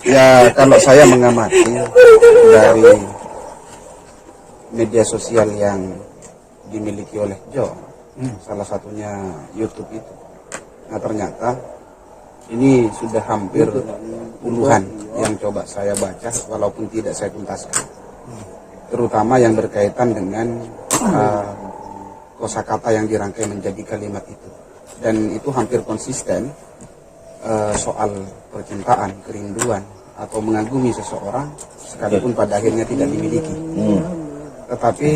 Ya, kalau saya mengamati dari media sosial yang dimiliki oleh Jo, salah satunya YouTube itu. Nah, ternyata ini sudah hampir puluhan yang coba saya baca, walaupun tidak saya tuntaskan. Terutama yang berkaitan dengan kosakata yang dirangkai menjadi kalimat itu. Dan itu hampir konsisten soal percintaan, kerinduan, atau mengagumi seseorang sekalipun pada akhirnya tidak dimiliki. Tetapi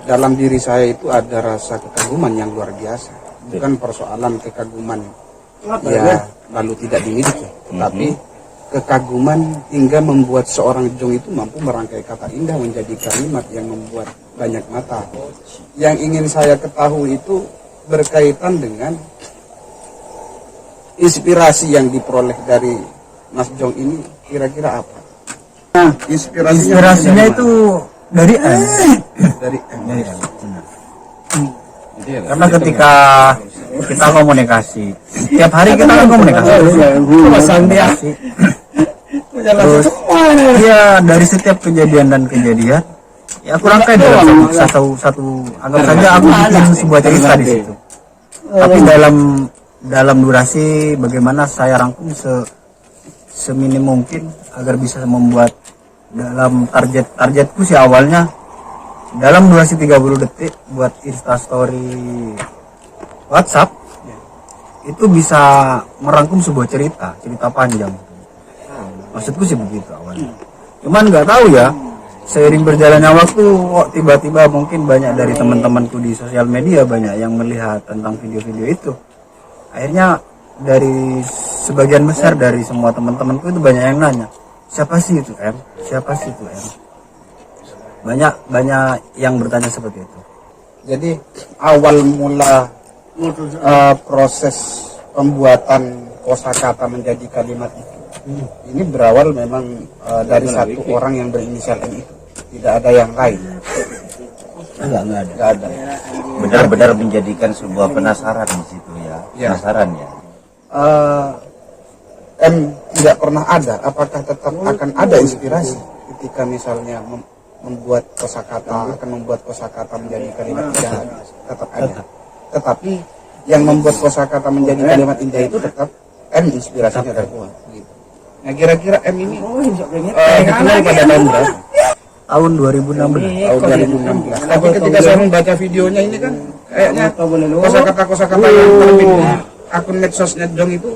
dalam diri saya itu ada rasa kekaguman yang luar biasa. Bukan persoalan kekaguman ya lalu tidak dimiliki, tetapi kekaguman hingga membuat seorang Jong itu mampu merangkai kata indah menjadi kalimat yang membuat banyak mata. Yang ingin saya ketahui itu berkaitan dengan inspirasi yang diperoleh dari Mas Jong ini kira-kira apa? Nah, inspirasinya itu dari M. Dari M. Karena ketika kita komunikasi, tiap hari kita komunikasi. Terus, ya dari setiap kejadian dan kejadian, ya aku rangkai dalam satu anggap saja aku bikin sebuah cerita di situ. Tapi dalam durasi bagaimana saya rangkum seminim mungkin agar bisa membuat dalam targetku sih awalnya dalam durasi 30 detik buat instastory WhatsApp itu bisa merangkum sebuah cerita panjang. Maksudku sih begitu awalnya. Cuman nggak tahu ya, seiring berjalannya waktu kok tiba-tiba mungkin banyak dari teman-temanku di sosial media banyak yang melihat tentang video-video itu. Akhirnya dari sebagian besar dari semua teman-temanku itu banyak yang nanya, siapa sih itu M? Siapa sih itu M? Banyak yang bertanya seperti itu. Jadi awal mula proses pembuatan kosakata menjadi kalimat itu, ini berawal memang dari satu orang yang berinisial M itu, tidak ada yang lain. Enggak ada. Benar-benar menjadikan sebuah penasaran di situ ya. Penasaran ya. M tidak pernah ada, apakah tetap akan ada inspirasi ketika misalnya membuat kosakata, akan membuat kosakata menjadi kalimat indah? Tetap ada. Tetapi yang membuat kosakata menjadi kalimat indah itu tetap M inspirasinya terkuat. Gitu. Nah, kira-kira M ini dikenal pada tahun berapa? Tahun 2016. Tahun 2016. Tapi ketika saya membaca videonya ini kan kayaknya kosakata yang terbit di akun medsosnya Jong itu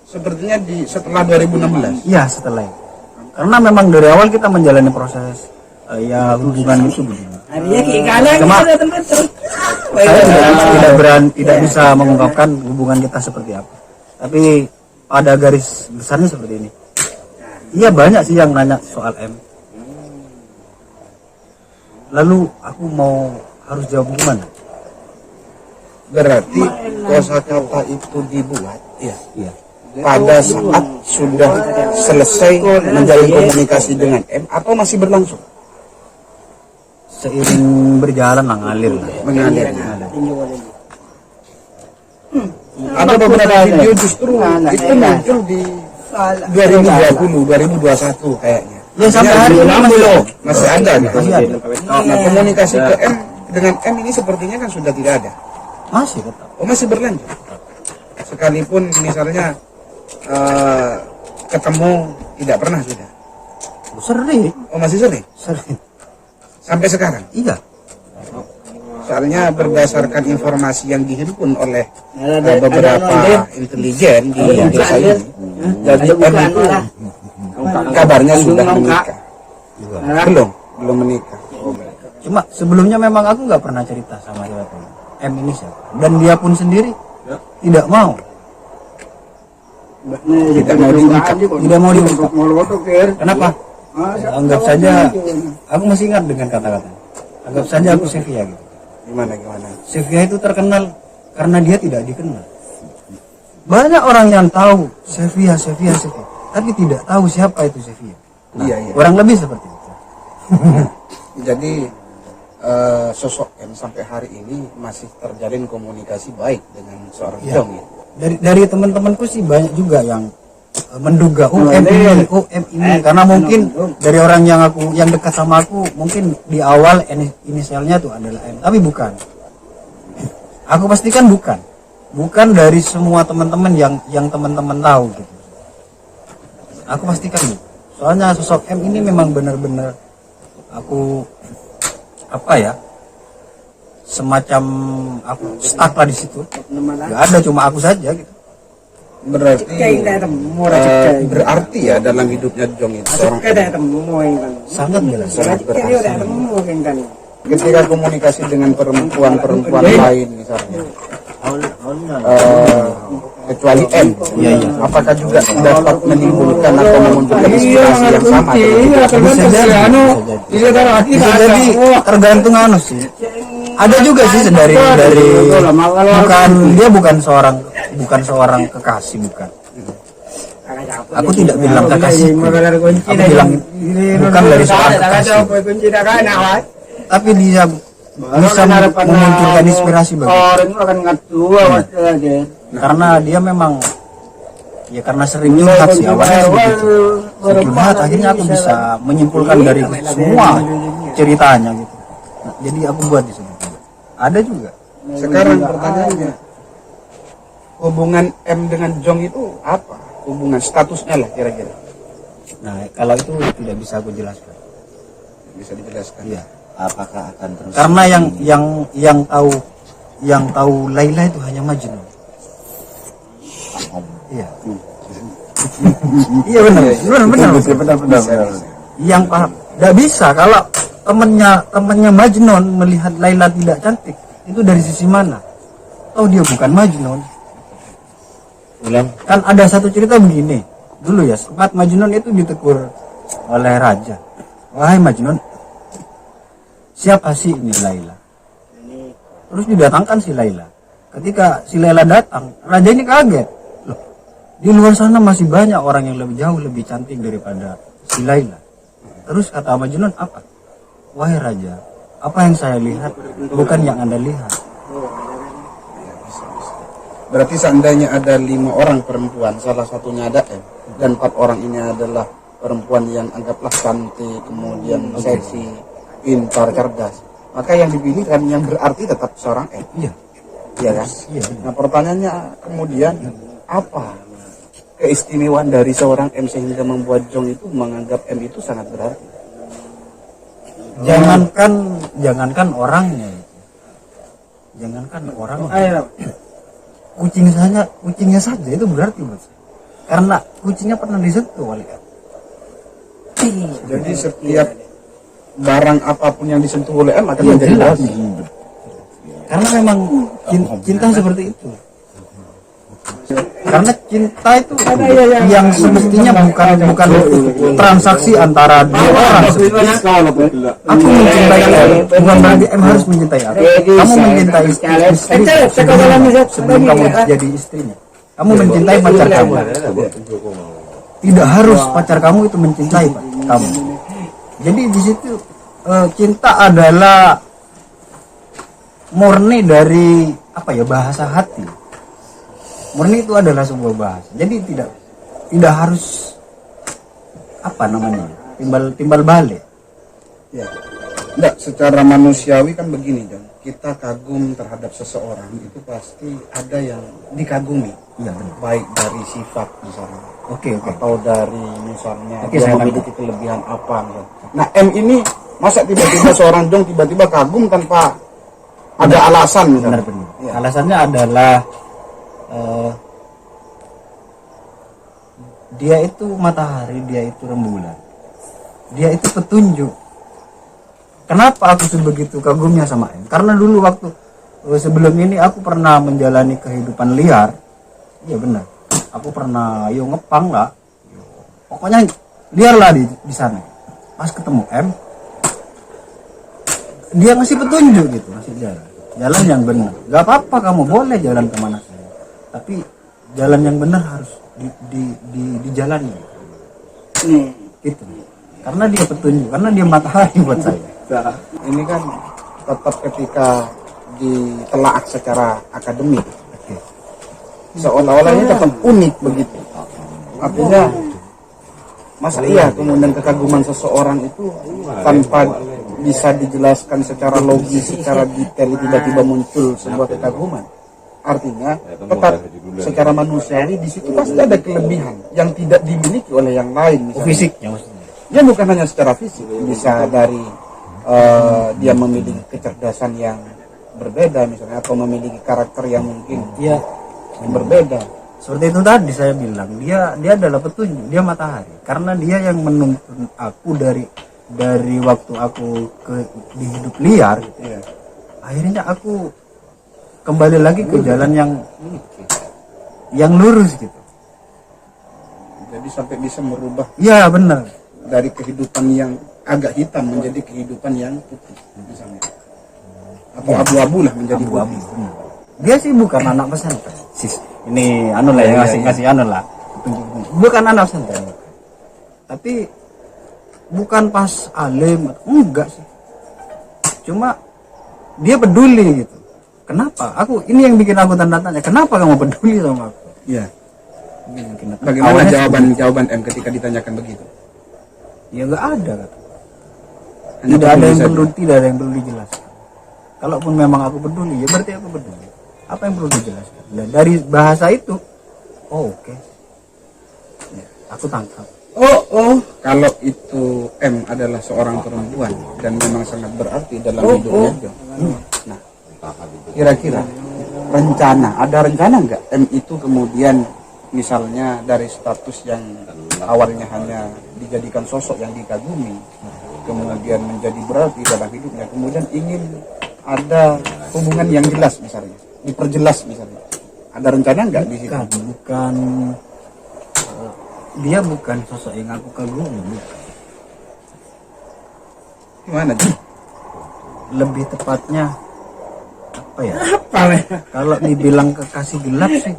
sepertinya setelah 2016. Iya, setelah itu. Karena memang dari awal kita menjalani proses ya hubungan itu begini. Cuma saya tidak bisa mengungkapkan hubungan kita seperti apa. Tapi pada garis besarnya seperti ini. Iya, banyak sih yang nanya soal M. Lalu aku harus jawab gimana? Berarti kosakata itu dibuat pada saat sudah selesai menjalin komunikasi dengan M atau masih berlangsung? Seiring berjalan mengalir. Ada beberapa video justru itu muncul di 2020, 2021 kayaknya. Ya sampai hari ini masih ada. Masih ada. Nah, komunikasi ke M dengan M ini sepertinya kan sudah tidak ada. Masih tetap. Oh, masih berlanjut. Sekalipun misalnya ketemu tidak pernah sudah. Sering. Oh, masih sering? Sering. Sampai sekarang? Iya. Soalnya berdasarkan informasi yang dihimpun oleh beberapa intelijen di desa ini, jadi M itu kabarnya sudah menikah. Belum menikah. Cuma sebelumnya memang aku nggak pernah cerita sama siapa M ini siapa, dan dia pun sendiri tidak mau. Tidak mau diungkap. Tidak mau diungkap. Kenapa? Anggap saja, aku masih ingat dengan kata-kata. Anggap saja aku Sevia gitu. Gimana? Sevia itu terkenal karena dia tidak dikenal. Banyak orang yang tahu Sevia, tapi tidak tahu siapa itu Sevia. Nah, iya. kurang lebih seperti itu. Jadi sosok M sampai hari ini masih terjalin komunikasi baik dengan seorang Ya. Jong ya? Dari teman-temanku sih banyak juga yang menduga OM ini karena mungkin dari orang yang dekat sama aku mungkin di awal inisialnya tuh adalah M, tapi bukan. Aku pastikan bukan dari semua teman-teman yang teman-teman tahu gitu. Aku pastikan gitu. Soalnya sosok M ini memang benar-benar aku semacam aku stuck lah di situ. Gak ada, cuma aku saja gitu. Berarti ya dalam hidupnya Jong itu seorang M Sangat jelas. sangat berarti. Ketika komunikasi dengan perempuan lain misalnya, kecuali M, apakah juga dapat menimbulkan atau memunculkan inspirasi yang sama? Bisa jadi tergantung sih. Ada juga sih dari bukan seorang kekasih, bukan. Aku tidak bilang kekasih. Aku bilang bukan dari seorang kekasih. Tapi dia bisa memunculkan inspirasi bagiku. Karena dia memang karena sering curhat sih awalnya begitu. Sering curhat, akhirnya aku bisa menyimpulkan dari semua ceritanya gitu. Nah, jadi aku buat di sini. Ada juga. Sekarang pertanyaannya, hubungan M dengan Jong itu apa? Hubungan statusnya lah kira-kira. Nah, kalau itu tidak bisa aku jelaskan. Bisa dijelaskan? Iya. Apakah akan terus? Karena yang tahu Laila itu hanya Majnun. Iya. Iya benar. Yang paham. Tidak bisa kalau temannya Majnun melihat Laila tidak cantik, itu dari sisi mana? Oh, dia bukan Majnun. Kan ada satu cerita begini. Dulu ya, sempat Majnun itu ditegur oleh raja. Wahai Majnun, siapa sih ini Laila? Terus didatangkan si Laila. Ketika si Laila datang, raja ini kaget. Loh, di luar sana masih banyak orang yang lebih jauh lebih cantik daripada si Laila. Terus kata Majnun apa? Wahai raja, apa yang saya lihat bukan yang Anda lihat. Berarti seandainya ada 5 orang perempuan, salah satunya ada M, dan 4 orang ini adalah perempuan yang anggaplah cantik, kemudian seksi, pintar, cerdas, maka yang dipilih kan yang berarti tetap seorang M. Iya. Iya kan? Iya. Nah pertanyaannya kemudian apa keistimewaan dari seorang M sehingga membuat Jong itu menganggap M itu sangat berarti? Jangankan orangnya itu. Jangankan orangnya. Kucingnya saja itu berarti buat saya. Karena kucingnya pernah disentuh oleh M. Jadi setiap barang apapun yang disentuh oleh M akan menjadi jelas. berarti. Karena memang cinta seperti itu. Karena cinta itu yang semestinya bukan transaksi antara dua orang. Aku mencintai M, bukan berarti M harus mencintai aku. Kamu mencintai istri sebelum kamu jadi istrinya. Kamu mencintai pacar kamu. Tidak harus pacar kamu itu mencintai kamu. Jadi di situ cinta adalah murni dari bahasa hati. Murni itu adalah sebuah bahasa. Jadi tidak harus timbal balik. Ya. Enggak, secara manusiawi kan begini, Jong. Kita kagum terhadap seseorang itu pasti ada yang dikagumi. Iya benar. Baik dari sifat misalnya. Oke. Atau dari misalnya Oke, dia saya memiliki kelebihan apa misalnya. Nah, M ini masa tiba-tiba seorang Jong tiba-tiba kagum tanpa ada alasan misalnya. Benar. Ya. Alasannya adalah dia itu matahari, dia itu rembulan, dia itu petunjuk. Kenapa aku sebegitu kagumnya sama M? Karena dulu waktu sebelum ini aku pernah menjalani kehidupan liar. Iya benar. Aku pernah ngepang lah. Pokoknya liar lah di sana. Pas ketemu M, dia ngasih petunjuk gitu, ngasih jalan yang benar. Gak apa-apa, kamu boleh jalan kemana saja, tapi jalan yang benar harus dijalani. Gitu. Karena dia petunjuk, karena dia matahari buat saya. Ini kan tetap ketika ditelaah secara akademik, seolah-olah ini tetap unik begitu. Artinya, masa iya kemudian kekaguman seseorang itu tanpa bisa dijelaskan secara logis, secara detail, tiba-tiba muncul sebuah kekaguman. Artinya, tetap secara manusiawi di situ pasti ada kelebihan yang tidak dimiliki oleh yang lain. Misalnya. Fisiknya maksudnya. Ya bukan hanya secara fisik, bisa dari dia memiliki kecerdasan yang berbeda misalnya, atau memiliki karakter yang mungkin berbeda. Seperti itu tadi saya bilang, dia adalah petunjuk, dia matahari. Karena dia yang menuntun aku dari waktu aku di hidup liar. Iya. Akhirnya aku kembali lagi ke jalan yang lurus gitu. Jadi sampai bisa merubah Iya benar. dari kehidupan yang agak hitam menjadi kehidupan yang putih misalnya, atau abu-abu lah menjadi Abu-abu. putih. Dia sih bukan anak pesantren. Ini anu lah ya, ngasih anu lah. Bukan anak pesantren. Tapi bukan pas alim, enggak sih. Cuma dia peduli gitu. Kenapa? Ini yang bikin aku tanda tanya. Kenapa kamu peduli sama aku? Iya. Ini yang bikin aku- Bagaimana Awalnya jawaban M ketika ditanyakan begitu? ya enggak ada kata. Hanya Tidak ada peduli yang saja. perlu, tidak ada yang perlu dijelaskan. Kalaupun memang aku peduli, ya berarti aku peduli. Apa yang perlu dijelaskan? Dan dari bahasa itu, oh oke. Ya, aku tangkap. Kalau itu M adalah seorang perempuan dan memang sangat berarti dalam hidupnya John. Nah, kira-kira ada rencana nggak M itu kemudian misalnya dari status yang awalnya hanya dijadikan sosok yang dikagumi, kemudian menjadi berarti dalam hidupnya, kemudian ingin ada hubungan yang jelas misalnya, diperjelas misalnya. Ada rencana nggak di situ? Bukan dia bukan sosok yang aku kagumi, bukan. Gimana John? Lebih tepatnya apa ya? Kalau dibilang kekasih gelap sih,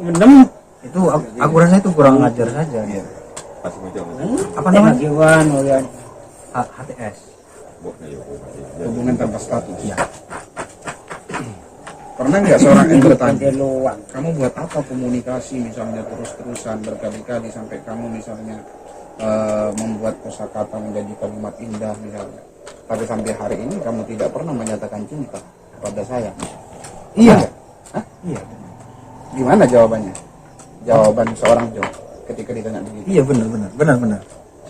itu aku rasa itu kurang ajar saja. Apa namanya? HTS. Hubungan tanpa status. Ya. Pernah nggak seorang yang bertanya, kamu buat apa komunikasi misalnya terus-terusan berkali-kali sampai kamu misalnya membuat kosakata menjadi kalimat indah misalnya, tapi sampai hari ini kamu tidak pernah menyatakan cinta kepada saya? Iya. Hah? Iya. Gimana jawabannya? Jawaban seorang Jo ketika ditanya begitu. Iya benar.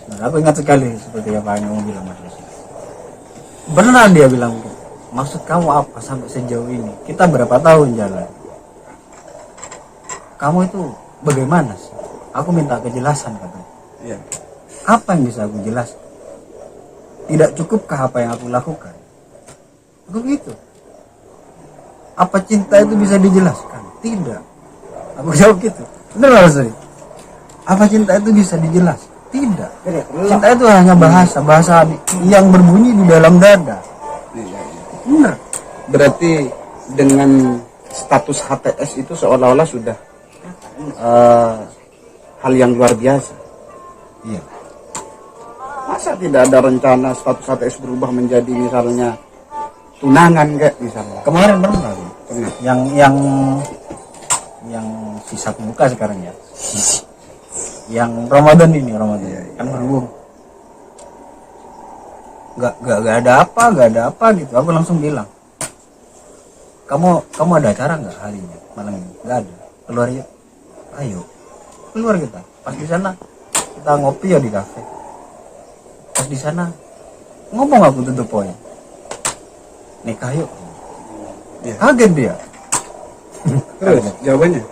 Nah, aku ingat sekali seperti apa yang kamu bilang Mas Yosi. Beneran dia bilang, maksud kamu apa sampai sejauh ini? Kita berapa tahun jalan? Kamu itu bagaimana sih? Aku minta kejelasan katanya. Iya. Apa yang bisa aku jelaskan? Tidak cukupkah apa yang aku lakukan? Aku gitu. Apa cinta itu bisa dijelaskan? Tidak. Aku jawab gitu. Benar Mas Yosi? Apa cinta itu bisa dijelaskan? Tidak. Cinta itu hanya bahasa yang berbunyi di dalam dada. Iya. Benar. Berarti dengan status HTS itu seolah-olah sudah hal yang luar biasa. Iya. Masa tidak ada rencana status HTS berubah menjadi misalnya tunangan kayak misalnya? Kemarin pernah. Pernah. Yang sisa muka sekarang ya. Yang Ramadan kan berhubung. Gak ada apa gitu. Aku langsung bilang, kamu ada acara nggak hari ini malam ini? Nggak ada. Keluar ya. Ayo keluar kita. Pas di sana kita ngopi ya di kafe. Pas di sana ngomong aku tutup poin. Nikah yuk. Iya. Kaget dia. Terus jawabannya?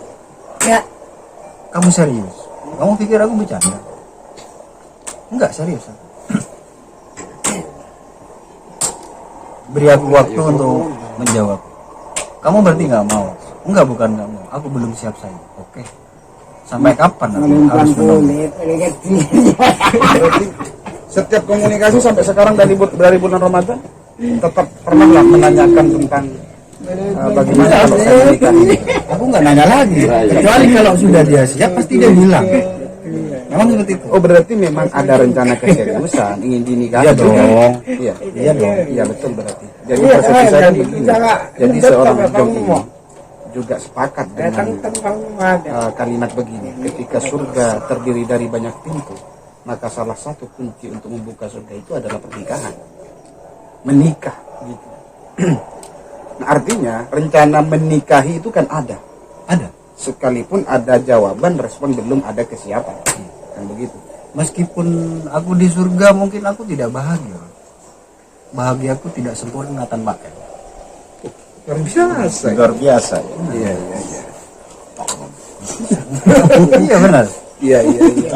Ya. Kamu serius? Kamu pikir aku bercanda? Enggak, serius aku. Beri aku waktu untuk menjawab. Kamu berarti nggak mau? Enggak, bukan nggak mau. Aku belum siap saya. Oke. Sampai kapan aku harus menunggu? Berarti setiap komunikasi sampai sekarang dari bulan Ramadan tetap pernahlah menanyakan tentang bagaimana kalau saya menikah ini. Aku nggak nanya lagi. Kecuali kalau sudah dia siap, pasti dia bilang. Memang seperti itu. Oh berarti memang ada rencana keseriusan ingin dinikahi. Iya dong. Iya. Iya dong. Iya betul berarti. Jadi persepsi saya begini. Jadi seorang Jogi juga sepakat dengan kalimat begini. Ketika surga terdiri dari banyak pintu, maka salah satu kunci untuk membuka surga itu adalah pernikahan. Menikah gitu. Nah, artinya rencana menikahi itu kan ada. Sekalipun ada jawaban, respon belum ada kesiapan. Kan begitu. Meskipun aku di surga mungkin aku tidak bahagia. Bahagiaku tidak sempurna tanpa El. Luar biasa. Luar biasa ya. Iya. Iya benar. Iya.